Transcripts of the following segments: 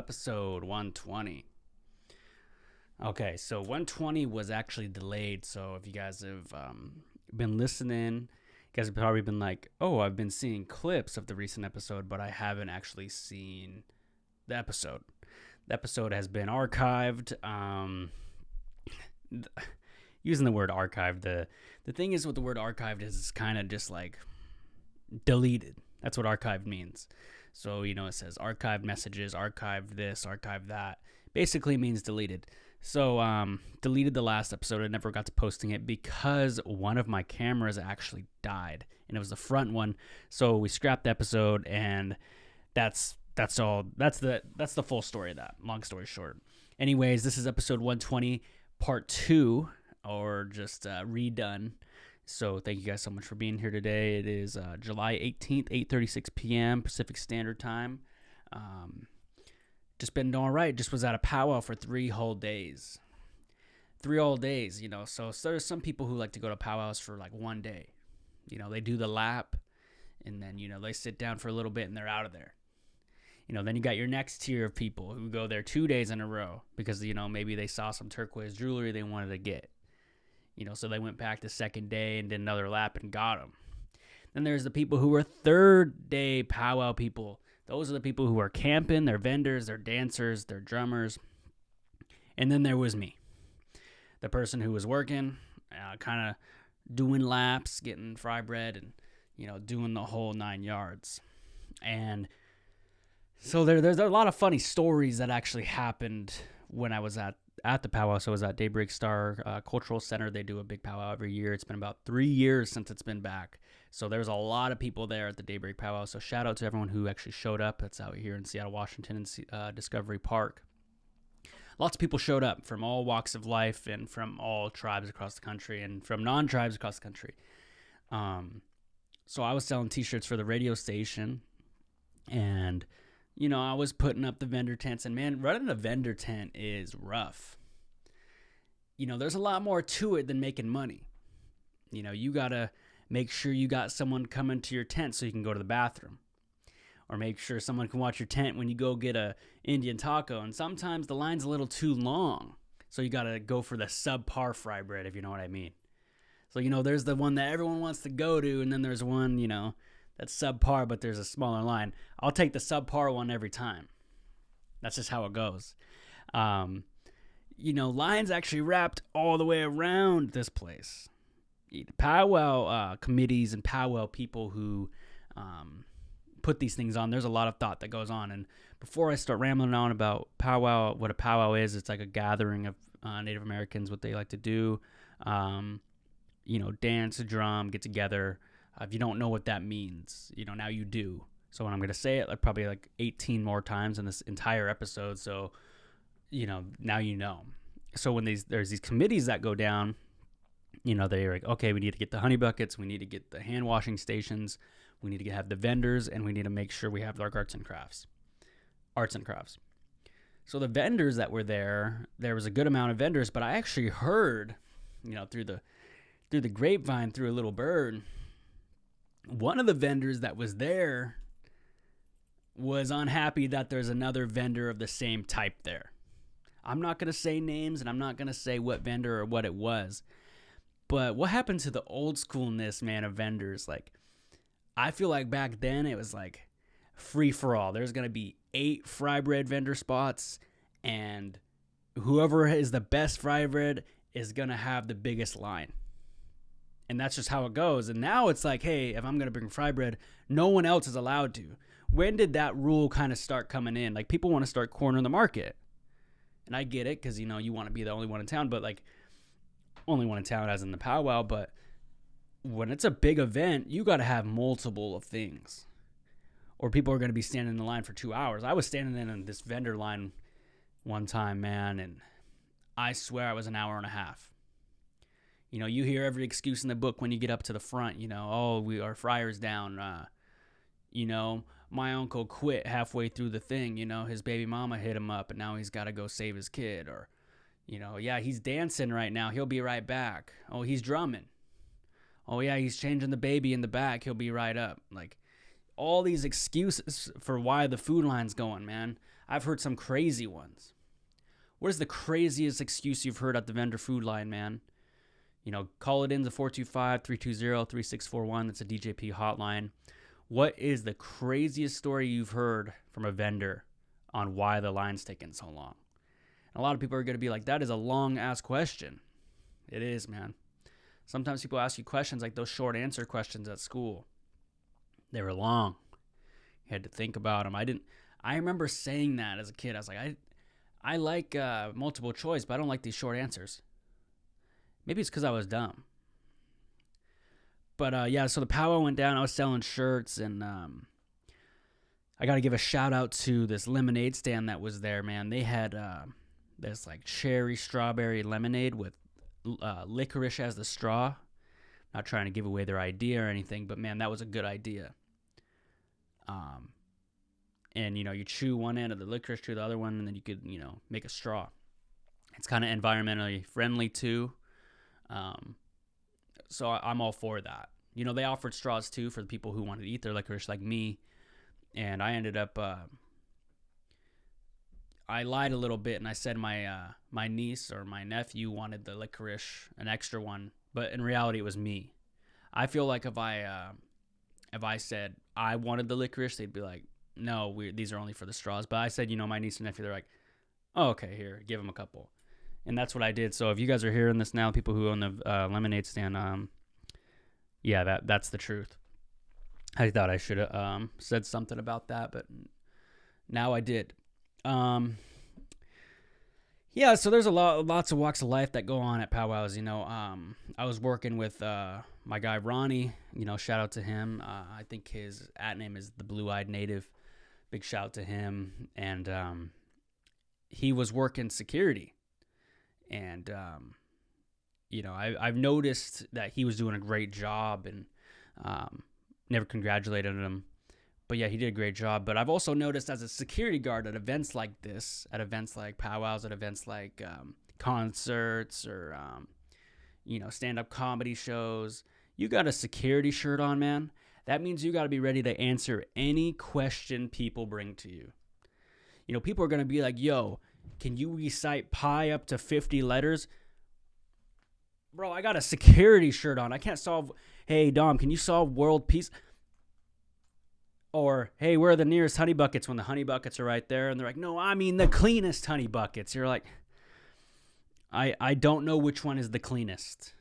episode 120. Okay, so 120 was actually delayed, so if you guys have been listening, you guys have probably been like, oh, I've been seeing clips of the recent episode, but I haven't actually seen the episode. The episode has been archived. Using the word archived, the thing is with the word archived is it's kind of just like deleted. That's what archived means. So, it says archived messages, archived this, archived that. Basically means deleted. So, deleted the last episode. I never got to posting it because one of my cameras actually died, and it was the front one. So we scrapped the episode, and that's all. That's the full story of that. Long story short. Anyways, this is episode 120, part 2, or just redone. So thank you guys so much for being here today. It is July 18th, 8:36 p.m. Pacific Standard Time. Just been doing all right. Just was at a powwow for 3 whole days. 3 whole days, So there's some people who like to go to powwows for like one day. They do the lap, and then, they sit down for a little bit and they're out of there. Then you got your next tier of people who go there 2 days in a row because, maybe they saw some turquoise jewelry they wanted to get. So they went back the second day and did another lap and got them. Then there's the people who are third day powwow people. Those are the people who are camping, they're vendors, they're dancers, they're drummers. And then there was me, the person who was working, kind of doing laps, getting fry bread, and, doing the whole 9 yards. And so there's a lot of funny stories that actually happened when I was at the powwow. So I was at Daybreak Star Cultural Center. They do a big powwow every year. It's been about 3 years since it's been back. So there's a lot of people there at the Daybreak powwow. So shout out to everyone who actually showed up. That's out here in Seattle, Washington, in Discovery Park. Lots of people showed up from all walks of life and from all tribes across the country and from non-tribes across the country. So I was selling t-shirts for the radio station, and I was putting up the vendor tents, and man, running a vendor tent is rough. There's a lot more to it than making money. You got to make sure you got someone coming to your tent so you can go to the bathroom, or make sure someone can watch your tent when you go get a Indian taco. And sometimes the line's a little too long, so you got to go for the Subpar Frybread, if you know what I mean. So, there's the one that everyone wants to go to, and then there's one, that's subpar, but there's a smaller line. I'll take the subpar one every time. That's just how it goes. Lines actually wrapped all the way around this place. Powwow committees and powwow people who put these things on, there's a lot of thought that goes on. And before I start rambling on about powwow, what a powwow is, it's like a gathering of Native Americans, what they like to do. Dance, drum, get together. If you don't know what that means, now you do. So when I'm going to say it probably 18 more times in this entire episode. So, now you know. So when there's these committees that go down, they're like, okay, we need to get the honey buckets. We need to get the hand washing stations. We need to have the vendors, and we need to make sure we have our arts and crafts. So the vendors that were there was a good amount of vendors, but I actually heard, through the grapevine, through a little bird, one of the vendors that was there was unhappy that there's another vendor of the same type there. I'm not going to say names, and I'm not going to say what vendor or what it was. But what happened to the old schoolness, man, of vendors? I feel like back then it was free for all. There's going to be 8 fry bread vendor spots, and whoever is the best fry bread is going to have the biggest line. And that's just how it goes. And now it's hey, if I'm going to bring fry bread, no one else is allowed to. When did that rule kind of start coming in? People want to start cornering the market. And I get it because, you want to be the only one in town. But, only one in town as in the powwow. But when it's a big event, you got to have multiple of things. Or people are going to be standing in the line for 2 hours. I was standing in this vendor line one time, man. And I swear I was an hour and a half. You hear every excuse in the book when you get up to the front, our fryer's down. My uncle quit halfway through the thing, his baby mama hit him up and now he's got to go save his kid. Or, yeah, he's dancing right now. He'll be right back. Oh, he's drumming. Oh, yeah, he's changing the baby in the back. He'll be right up. all these excuses for why the food line's going, man. I've heard some crazy ones. What is the craziest excuse you've heard at the vendor food line, man? Call it in to 425-320-3641. That's a DJP hotline. What is the craziest story you've heard from a vendor on why the line's taking so long? And a lot of people are going to be like, that is a long-ass question. It is, man. Sometimes people ask you questions like those short answer questions at school. They were long. You had to think about them. I remember saying that as a kid. I was like, I like multiple choice, but I don't like these short answers. Maybe it's because I was dumb. But yeah, so the powwow went down. I was selling shirts, and I got to give a shout out to this lemonade stand that was there, man. They had this like cherry strawberry lemonade with licorice as the straw. Not trying to give away their idea or anything, but man, that was a good idea. And you chew one end of the licorice, chew the other one, and then you could make a straw. It's kind of environmentally friendly too. So I'm all for that. They offered straws too for the people who wanted to eat their licorice like me. And I ended up, I lied a little bit and I said my niece or my nephew wanted the licorice, an extra one. But in reality, it was me. I feel like if I said I wanted the licorice, they'd be like, no, these are only for the straws. But I said, my niece and nephew, they're like, oh, okay, here, give them a couple. And that's what I did. So if you guys are hearing this now, people who own the lemonade stand, yeah, that's the truth. I thought I should have said something about that, but now I did. Yeah, so there's lots of walks of life that go on at powwows. I was working with my guy Ronnie. Shout out to him. I think his at name is the Blue-Eyed Native. Big shout to him. And he was working security. And, I've noticed that he was doing a great job and never congratulated him. But, yeah, he did a great job. But I've also noticed as a security guard at events like this, at events like powwows, at events like concerts or, stand-up comedy shows, you got a security shirt on, man. That means you got to be ready to answer any question people bring to you. People are going to be like, yo, can you recite pi up to 50 letters? Bro, I got a security shirt on. I can't solve, hey, Dom, can you solve world peace? Or, hey, where are the nearest honey buckets when the honey buckets are right there? And they're like, no, I mean the cleanest honey buckets. You're like, I don't know which one is the cleanest.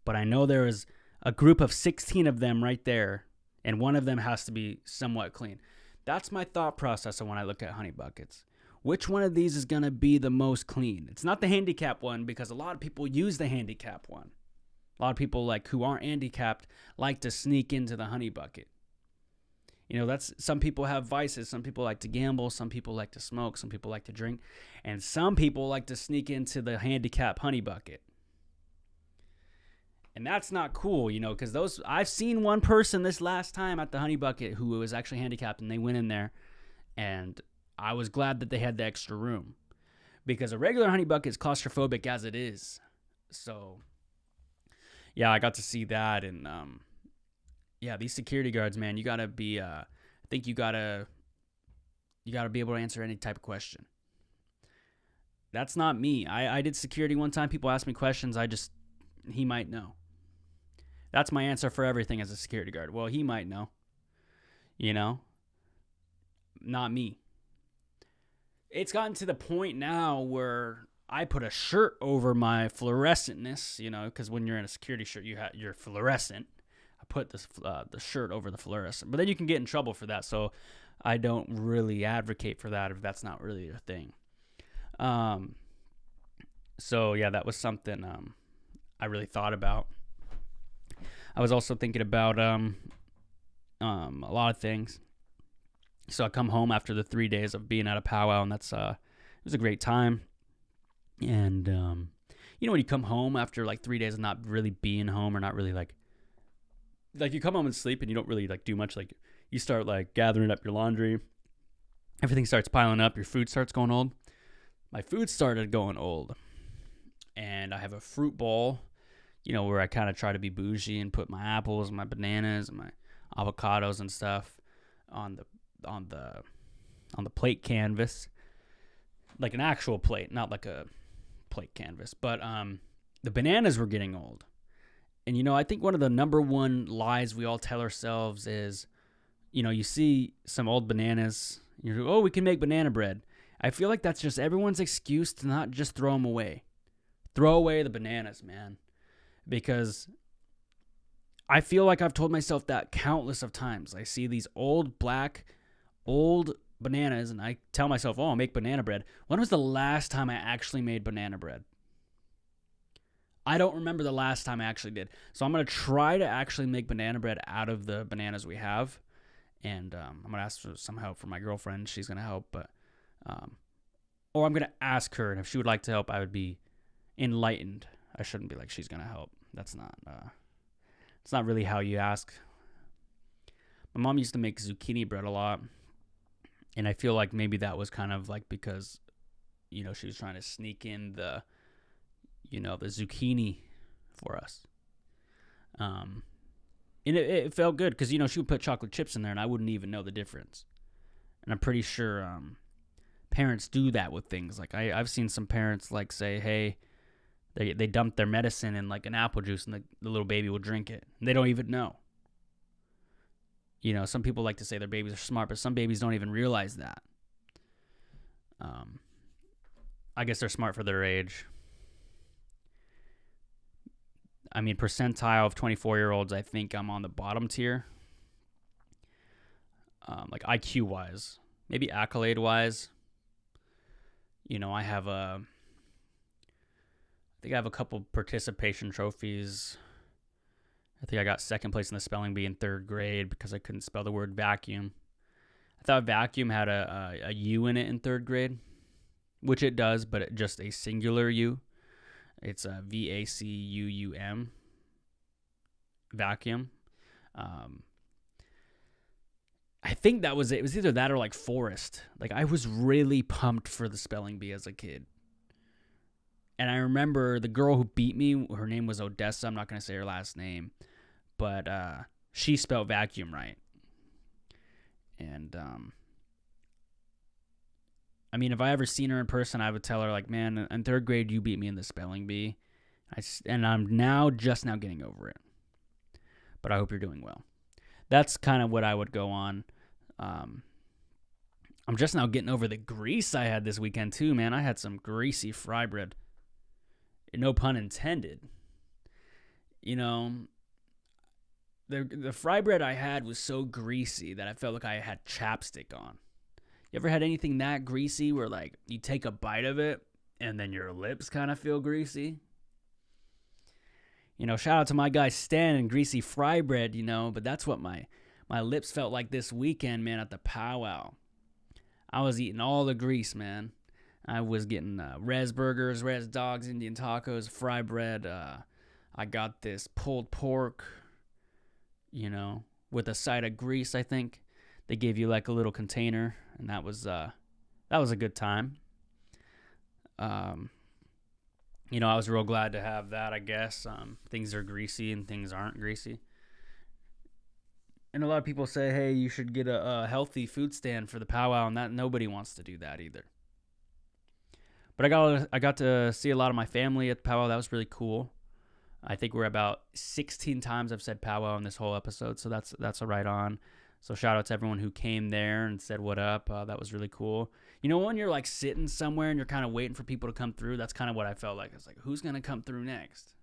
But I know there is a group of 16 of them right there. And one of them has to be somewhat clean. That's my thought process when I look at honey buckets. Which one of these is going to be the most clean? It's not the handicap one because a lot of people use the handicap one. A lot of people who aren't handicapped like to sneak into the honey bucket. Some people have vices. Some people like to gamble. Some people like to smoke. Some people like to drink. And some people like to sneak into the handicap honey bucket. And that's not cool, because I've seen one person this last time at the honey bucket who was actually handicapped, and they went in there, and I was glad that they had the extra room, because a regular honey bucket is claustrophobic as it is. So, yeah, I got to see that, and yeah, these security guards, man, you gotta be. I think you gotta be able to answer any type of question. That's not me. I did security one time. People asked me questions. He might know. That's my answer for everything as a security guard. Well, he might know. Not me. It's gotten to the point now where I put a shirt over my fluorescentness, because when you're in a security shirt, you're fluorescent. I put the shirt over the fluorescent. But then you can get in trouble for that, so I don't really advocate for that if that's not really your thing. So, yeah, that was something I really thought about. I was also thinking about a lot of things. So I come home after the 3 days of being at a powwow, and it was a great time. And when you come home after 3 days of not really being home or not really you come home and sleep and you don't really do much. You start gathering up your laundry. Everything starts piling up. Your food starts going old. My food started going old, and I have a fruit bowl. Where I kind of try to be bougie and put my apples, my bananas, and my avocados and stuff. on the plate canvas, like an actual plate, not like a plate canvas. But the bananas were getting old. And, I think one of the number one lies we all tell ourselves is, you see some old bananas, you're like, oh, we can make banana bread. I feel like that's just everyone's excuse to not just throw them away. Throw away the bananas, man. Because I feel like I've told myself that countless of times. I see these old bananas, and I tell myself, oh, I'll make banana bread. When was the last time I actually made banana bread? I don't remember the last time I actually did. So I'm going to try to actually make banana bread out of the bananas we have. And I'm going to ask for some help from my girlfriend. She's going to help. But, or I'm going to ask her. And if she would like to help, I would be enlightened. I shouldn't be like, she's going to help. That's not, it's not really how you ask. My mom used to make zucchini bread a lot. And I feel like maybe that was kind of like because, she was trying to sneak in the zucchini for us. And it felt good because, she would put chocolate chips in there and I wouldn't even know the difference. And I'm pretty sure parents do that with things. Like I've seen some parents like say, hey, they dump their medicine in like an apple juice and the little baby will drink it. And they don't even know. Some people like to say their babies are smart, but some babies don't even realize that. I guess they're smart for their age. I mean, percentile of 24-year-olds, I think I'm on the bottom tier. Like IQ-wise. Maybe accolade-wise. I have I think I have a couple participation trophies. I think I got second place in the spelling bee in 3rd grade because I couldn't spell the word vacuum. I thought vacuum had a U in it in 3rd grade, which it does, but just a singular U. It's a VACUUM, vacuum. I think that was it. It was either that or like forest. Like I was really pumped for the spelling bee as a kid. And I remember the girl who beat me, her name was Odessa. I'm not going to say her last name, but she spelled vacuum right. And I mean, if I ever seen her in person, I would tell her, like, man, in 3rd grade, you beat me in the spelling bee. And I'm just now getting over it. But I hope you're doing well. That's kind of what I would go on. I'm just now getting over the grease I had this weekend, too, man. I had some greasy fry bread. No pun intended. The fry bread I had was so greasy that I felt like I had chapstick on. You ever had anything that greasy where, like, you take a bite of it and then your lips kind of feel greasy? Shout out to my guy Stan and Greasy Fry Bread, but that's what my lips felt like this weekend, man, at the Powwow. I was eating all the grease, man. I was getting res burgers, res dogs, Indian tacos, fry bread. I got this pulled pork, with a side of grease, I think. They gave you like a little container, and that was a good time. I was real glad to have that, I guess. Things are greasy and things aren't greasy. And a lot of people say, hey, you should get a healthy food stand for the powwow, and that nobody wants to do that either. But I got to see a lot of my family at the powwow. That was really cool. I think we're about 16 times I've said powwow in this whole episode, so that's a right on. So shout out to everyone who came there and said what up. That was really cool. When you're like sitting somewhere and you're kind of waiting for people to come through, that's kind of what I felt like. It's like, who's going to come through next?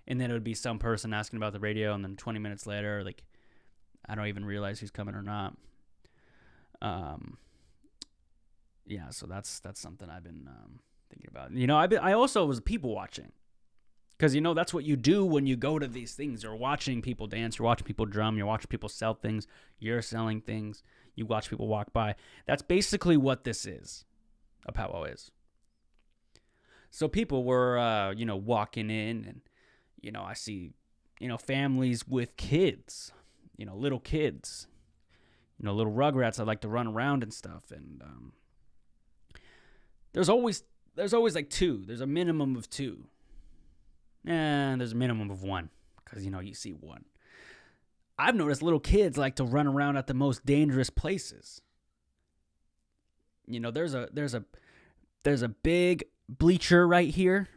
And then it would be some person asking about the radio, and then 20 minutes later, like, I don't even realize who's coming or not. Yeah, so that's something I've been thinking about. I also was people watching. Because, that's what you do when you go to these things. You're watching people dance. You're watching people drum. You're watching people sell things. You're selling things. You watch people walk by. That's basically what this is. A powwow is. So people were, walking in. And, I see, families with kids. Little kids. Little rugrats that like to run around and stuff. And there's always like 2. There's a minimum of 2. There's a minimum of 1 because, you see 1. I've noticed little kids like to run around at the most dangerous places. You know, there's a big bleacher right here.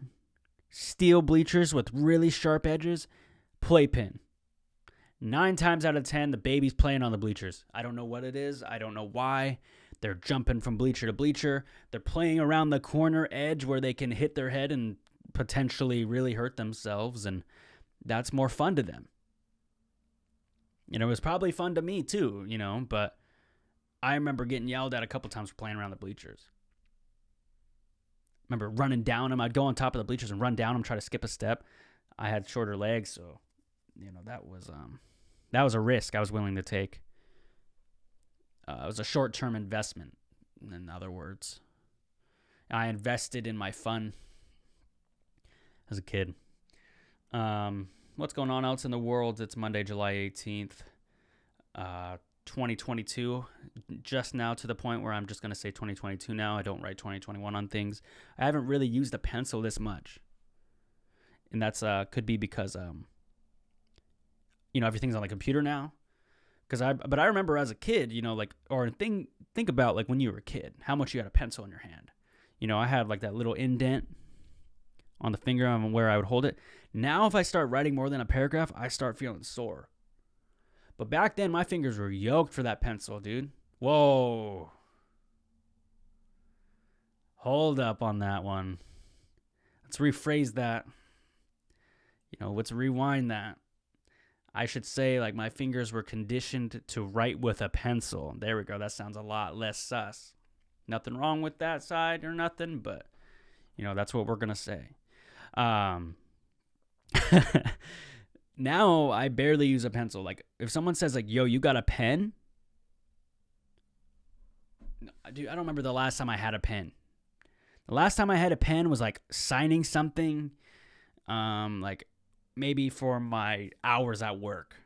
Steel bleachers with really sharp edges. Playpen. 9 times out of 10, the baby's playing on the bleachers. I don't know what it is. I don't know why. They're jumping from bleacher to bleacher. They're playing around the corner edge where they can hit their head and potentially really hurt themselves, and that's more fun to them. You know, it was probably fun to me too, you know, but I remember getting yelled at a couple times for playing around the bleachers. Remember running down them. I'd go on top of the bleachers and run down them, try to skip a step. I had shorter legs, so, you know, that was a risk I was willing to take. It was a short-term investment, in other words. I invested in my fun as a kid. What's going on else in the world? It's Monday, July 18th, 2022. Just now to the point where I'm just going to say 2022 now. I don't write 2021 on things. I haven't really used a pencil this much. And that's could be because, you know, everything's on the computer now. But I remember as a kid, you know, like, or think about like when you were a kid, how much you had a pencil in your hand. You know, I had like that little indent on the finger on where I would hold it. Now, if I start writing more than a paragraph, I start feeling sore. But back then, my fingers were yoked for that pencil, dude. Whoa. Hold up on that one. Let's rephrase that. You know, let's rewind that. I should say, like, my fingers were conditioned to write with a pencil. There we go. That sounds a lot less sus. Nothing wrong with that side or nothing, but, you know, that's what we're going to say. Now, I barely use a pencil. Like, if someone says, like, yo, you got a pen? Dude, I don't remember the last time I had a pen. The last time I had a pen was, like, signing something, like, maybe for my hours at work.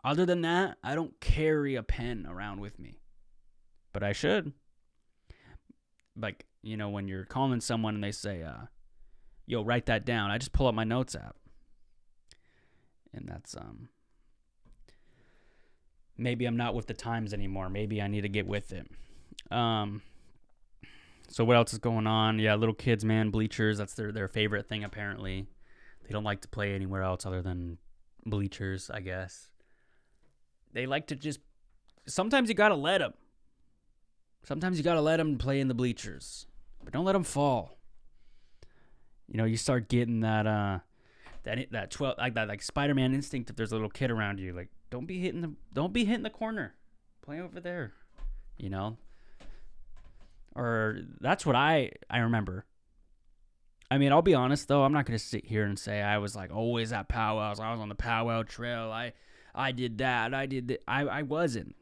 Other than that, I don't carry a pen around with me. But I should. Like, you know, when you're calling someone and they say, yo, write that down, I just pull up my notes app. And that's, maybe I'm not with the times anymore. Maybe I need to get with it. So what else is going on? Yeah, little kids, man, bleachers, that's their favorite thing apparently. They don't like to play anywhere else other than bleachers, I guess. They like to just... Sometimes you got to let them. Sometimes you got to let them play in the bleachers. But don't let them fall. You know, you start getting that 12... like Spider-Man instinct if there's a little kid around you. Like, don't be hitting the corner. Play over there. You know? Or that's what I remember. I mean, I'll be honest, though. I'm not going to sit here and say I was, like, always at powwows. I was on the powwow trail. I did that. I did that. I wasn't.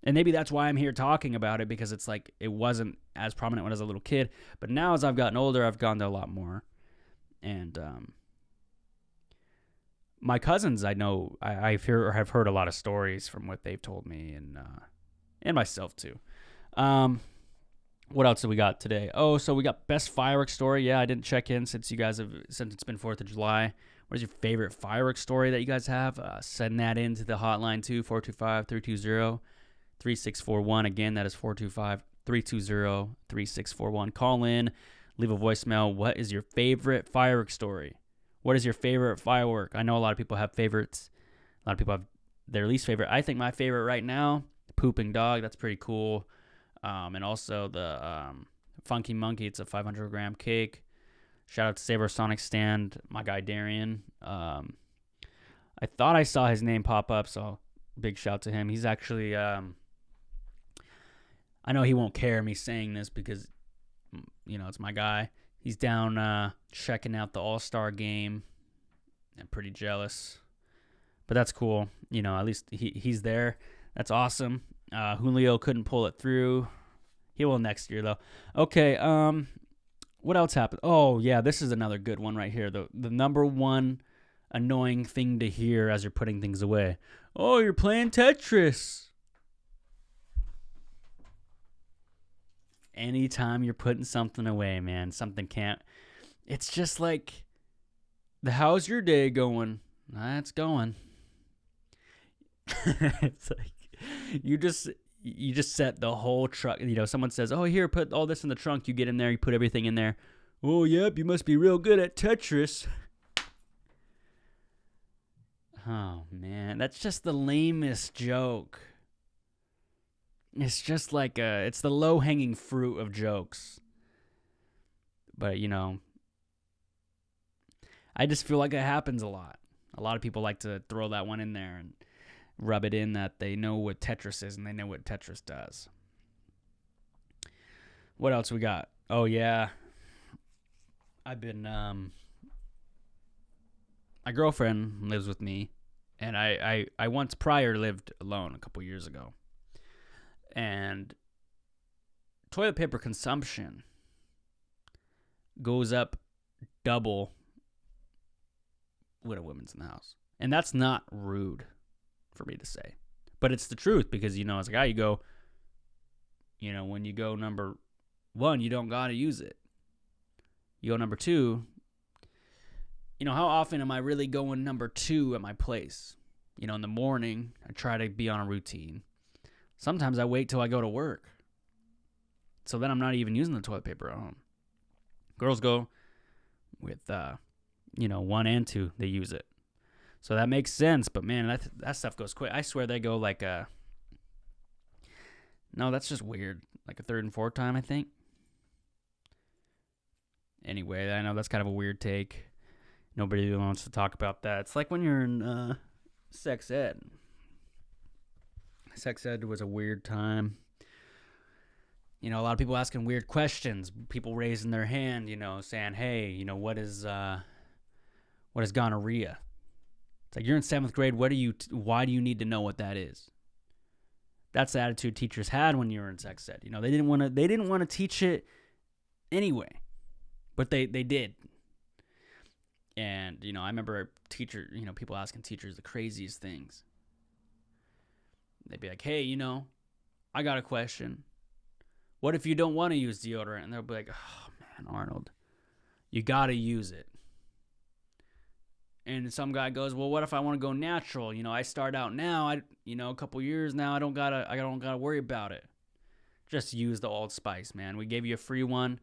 And maybe that's why I'm here talking about it, because it's, like, it wasn't as prominent when I was a little kid. But now as I've gotten older, I've gone to a lot more. And my cousins, I know, I've heard a lot of stories from what they've told me, and myself, too. What else do we got today? Oh, so we got best fireworks story. Yeah, I didn't check in since it's been 4th of July. What is your favorite fireworks story that you guys have? Send that into the hotline too, 425-320-3641. Again, that is 425-320-3641. Call in, leave a voicemail. What is your favorite fireworks story? What is your favorite firework? I know a lot of people have favorites. A lot of people have their least favorite. I think my favorite right now, Pooping Dog. That's pretty cool. And also the Funky Monkey. It's a 500-gram cake. Shout out to Saber Sonic Stand, my guy Darian. I thought I saw his name pop up, so big shout to him. He's actually, I know he won't care me saying this because, you know, it's my guy. He's down checking out the All-Star game. I'm pretty jealous. But that's cool. You know, at least he's there. That's awesome. Julio couldn't pull it through. He will next year, though. Okay, what else happened? Oh, yeah, this is another good one right here. The number one annoying thing to hear as you're putting things away. Oh, you're playing Tetris. Anytime you're putting something away, man, something can't... It's just like, how's your day going? It's going. It's like you just set the whole truck. Someone says, "Oh, here, put all this in the trunk." You get in there, you put everything in there. Oh, yep, you must be real good at Tetris. Oh man, that's just the lamest joke. It's just like it's the low-hanging fruit of jokes. But I just feel like it happens a lot. A lot of people like to throw that one in there and rub it in that they know what Tetris is and they know what Tetris does. What else we got? Oh yeah, I've been my girlfriend lives with me, and I once prior lived alone a couple years ago. And toilet paper consumption goes up double when a woman's in the house. And that's not rude for me to say. But it's the truth because, as a guy, you go, when you go number one, you don't got to use it. You go number two, how often am I really going number two at my place? In the morning, I try to be on a routine. Sometimes I wait till I go to work. So then I'm not even using the toilet paper at home. Girls go with, 1 and 2, they use it. So that makes sense, but man, that stuff goes quick. I swear they go like no, that's just weird. Like a third and fourth time, I think. Anyway, I know that's kind of a weird take. Nobody really wants to talk about that. It's like when you're in sex ed. Sex ed was a weird time. A lot of people asking weird questions. People raising their hand, saying, hey, what is gonorrhea? It's like, you're in 7th grade. Why do you need to know what that is? That's the attitude teachers had when you were in sex ed. They didn't want to teach it anyway, but they did. And, I remember people asking teachers the craziest things. They'd be like, hey, I got a question. What if you don't want to use deodorant? And they'll be like, oh, man, Arnold, you got to use it. And some guy goes, well, what if I want to go natural? I start out now, a couple years now, I don't gotta worry about it. Just use the Old Spice, man. We gave you a free one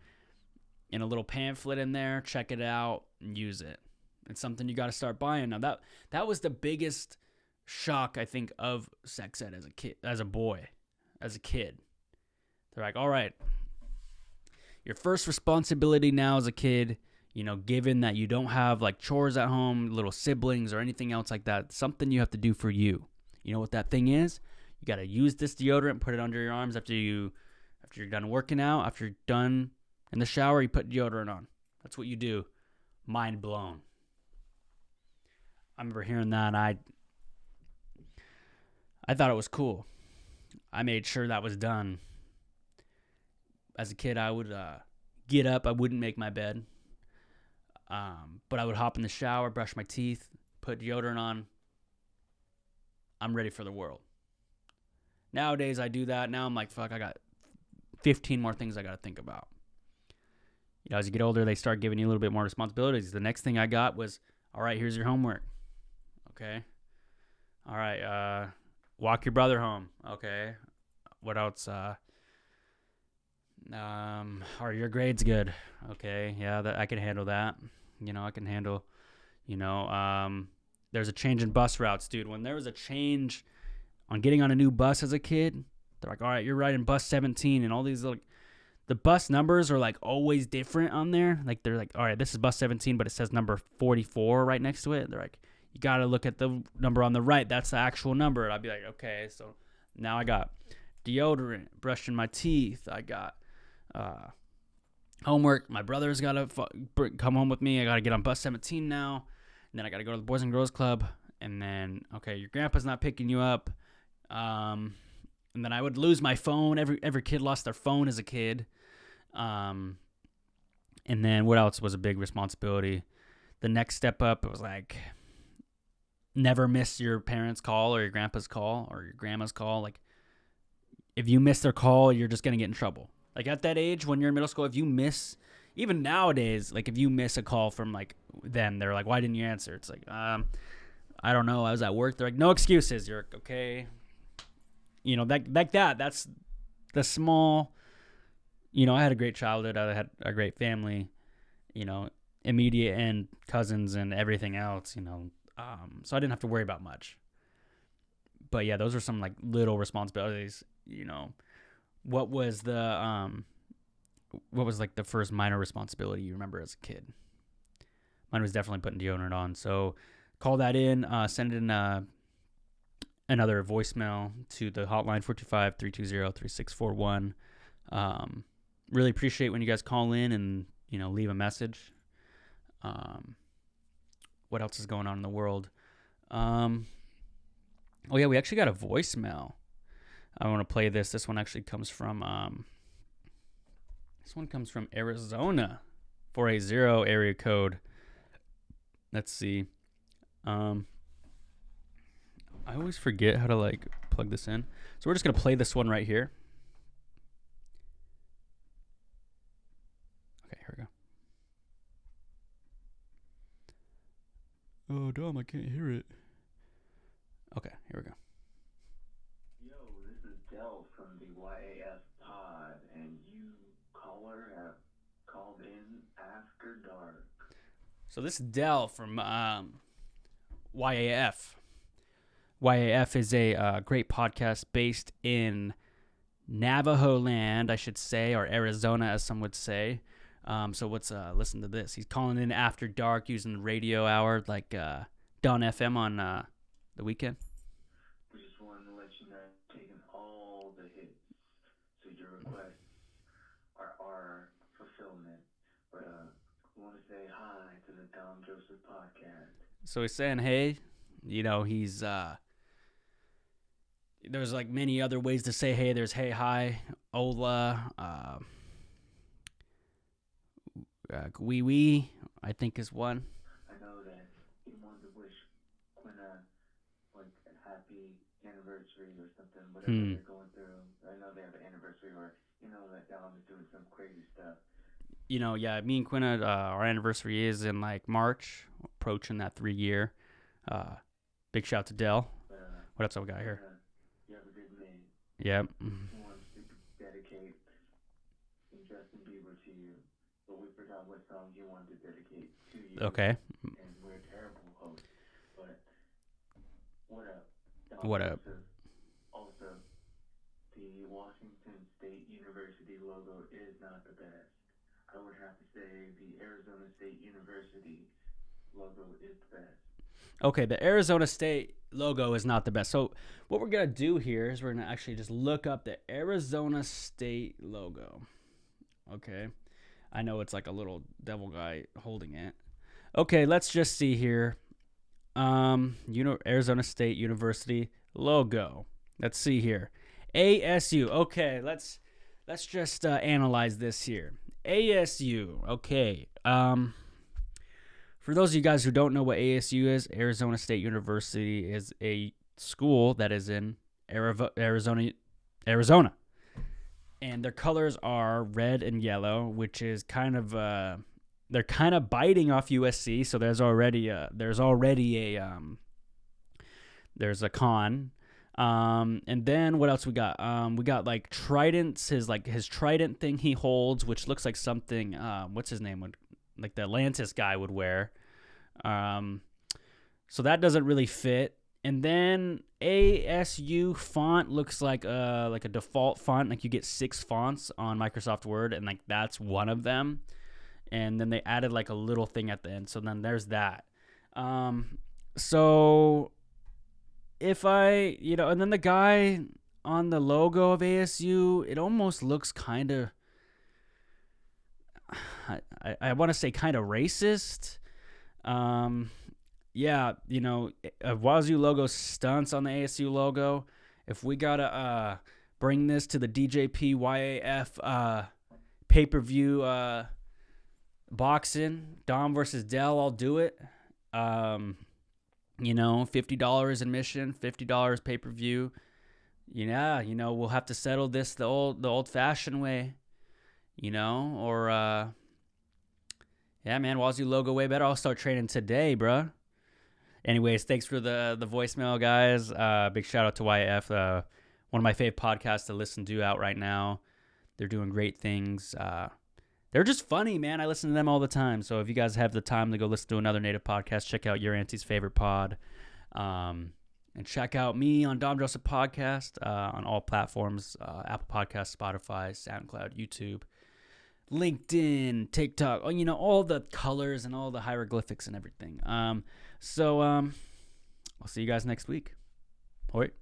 and a little pamphlet in there. Check it out and use it. It's something you got to start buying. Now that was the biggest shock, I think, of sex ed as a kid, as a kid. They're like, all right, your first responsibility now as a kid, given that you don't have like chores at home, little siblings or anything else like that, something you have to do for you. You know what that thing is? You got to use this deodorant, put it under your arms after you're done working out, after you're done in the shower, you put deodorant on. That's what you do. Mind blown. I remember hearing that, and I thought it was cool. I made sure that was done. As a kid, I would get up. I wouldn't make my bed. But I would hop in the shower, brush my teeth, put deodorant on. I'm ready for the world. Nowadays, I do that. Now I'm like, fuck, I got 15 more things I got to think about. As you get older, they start giving you a little bit more responsibilities. The next thing I got was, all right, here's your homework. Okay. All right, walk your brother home. Okay. What else? Are your grades good? Okay. Yeah, I can handle that. I can handle, there's a change in bus routes, dude. When there was a change on getting on a new bus as a kid, they're like, all right, you're riding bus 17 and all these the bus numbers are like always different on there. Like they're like, all right, this is bus 17, but it says number 44 right next to it. They're like, you got to look at the number on the right. That's the actual number. And I'd be like, okay, so now I got deodorant, brushing my teeth. I got homework. My brother's got to come home with me. I got to get on bus 17 now. And then I got to go to the Boys and Girls Club. And then, okay, your grandpa's not picking you up. And then I would lose my phone. Every kid lost their phone as a kid. And then what else was a big responsibility? The next step up, it was like, never miss your parents' call or your grandpa's call or your grandma's call. Like, if you miss their call, you're just going to get in trouble. Like, at that age, when you're in middle school, if you miss, even nowadays, like, if you miss a call from, like, them, they're like, why didn't you answer? It's like, I I don't know. I was at work. They're like, no excuses. You're okay. You know, that's the small, you know, I had a great childhood. I had a great family, you know, immediate and cousins and everything else, you know. So I didn't have to worry about much. But yeah, those are some like little responsibilities, you know. What was like the first minor responsibility you remember as a kid? Mine was definitely putting deodorant on. So call that in, send in another voicemail to the hotline 425-320-3641. Really appreciate when you guys call in and, you know, leave a message. What else is going on in the world? Oh yeah, we actually got a voicemail. I want to play this. This one actually comes from Arizona. 480 area code. Let's see. I always forget how to like plug this in. So we're just going to play this one right here. Okay, here we go. Oh, Dom, I can't hear it. Okay, here we go. Yo, this is Del from the YAF pod, and you, caller, have called in after dark. So this is Del from YAF. YAF is a great podcast based in Navajo land, I should say, or Arizona, as some would say. So let's listen to this. He's calling in after dark using the radio hour, like Dawn FM on the weekend. We just wanted to let you know I've taken all the hits, so your requests are our fulfillment. But we want to say hi to the Dom Joseph podcast. So he's saying, hey, you know, he's there's like many other ways to say hey. There's hey, hi, hola, wee wee, I think is one. I know that he wanted to wish Quina like a happy anniversary or something, whatever they're going through. I know they have an anniversary where, you know, that Dom is doing some crazy stuff. You know, yeah, me and Quina, our anniversary is in like March, approaching that 3-year. Big shout to Dell. What else have we got here? You have a good name. Yep. He wants to dedicate Justin Bieber to you, but we forgot what song he wanted to dedicate to you. Okay. And we're terrible hosts. But what up? What up? Also, the Washington State University logo is not the best. I would have to say the Arizona State University logo is the best. Okay, the Arizona State logo is not the best. So what we're going to do here is we're going to actually just look up the Arizona State logo. Okay. I know it's like a little devil guy holding it. Okay, let's just see here. Arizona State University logo. Let's see here. ASU. Okay, let's just analyze this here. ASU. Okay. For those of you guys who don't know what ASU is, Arizona State University is a school that is in Arizona. And their colors are red and yellow, which is kind of they're kind of biting off USC, so there's already a con. And then what else we got? We got like tridents, his trident thing he holds, which looks like something what's his name would, like the Atlantis guy would wear. So that doesn't really fit. And then ASU font looks like a default font. Like you get 6 fonts on Microsoft Word, and like that's one of them. And then they added like a little thing at the end. So then there's that. So if and then the guy on the logo of ASU, it almost looks kind of, I want to say kind of racist. Yeah, Wazoo logo stunts on the ASU logo. If we gotta bring this to the DJP YAF pay-per-view boxing, Dom versus Dell, I'll do it. $50 admission, $50 pay-per-view. Yeah, we'll have to settle this the old-fashioned way. Yeah, man, Wazoo logo way better. I'll start training today, bruh. Anyways, thanks for the voicemail, guys. Big shout out to YF, one of my favorite podcasts to listen to out right now. They're doing great things. They're just funny, man. I listen to them all the time. So if you guys have the time to go listen to another native podcast, check out Your Auntie's Favorite Pod. And check out me on Dom Joseph Podcast on all platforms, Apple Podcasts, Spotify, SoundCloud, YouTube, LinkedIn, TikTok, all the colors and all the hieroglyphics and everything. So I'll see you guys next week. All right.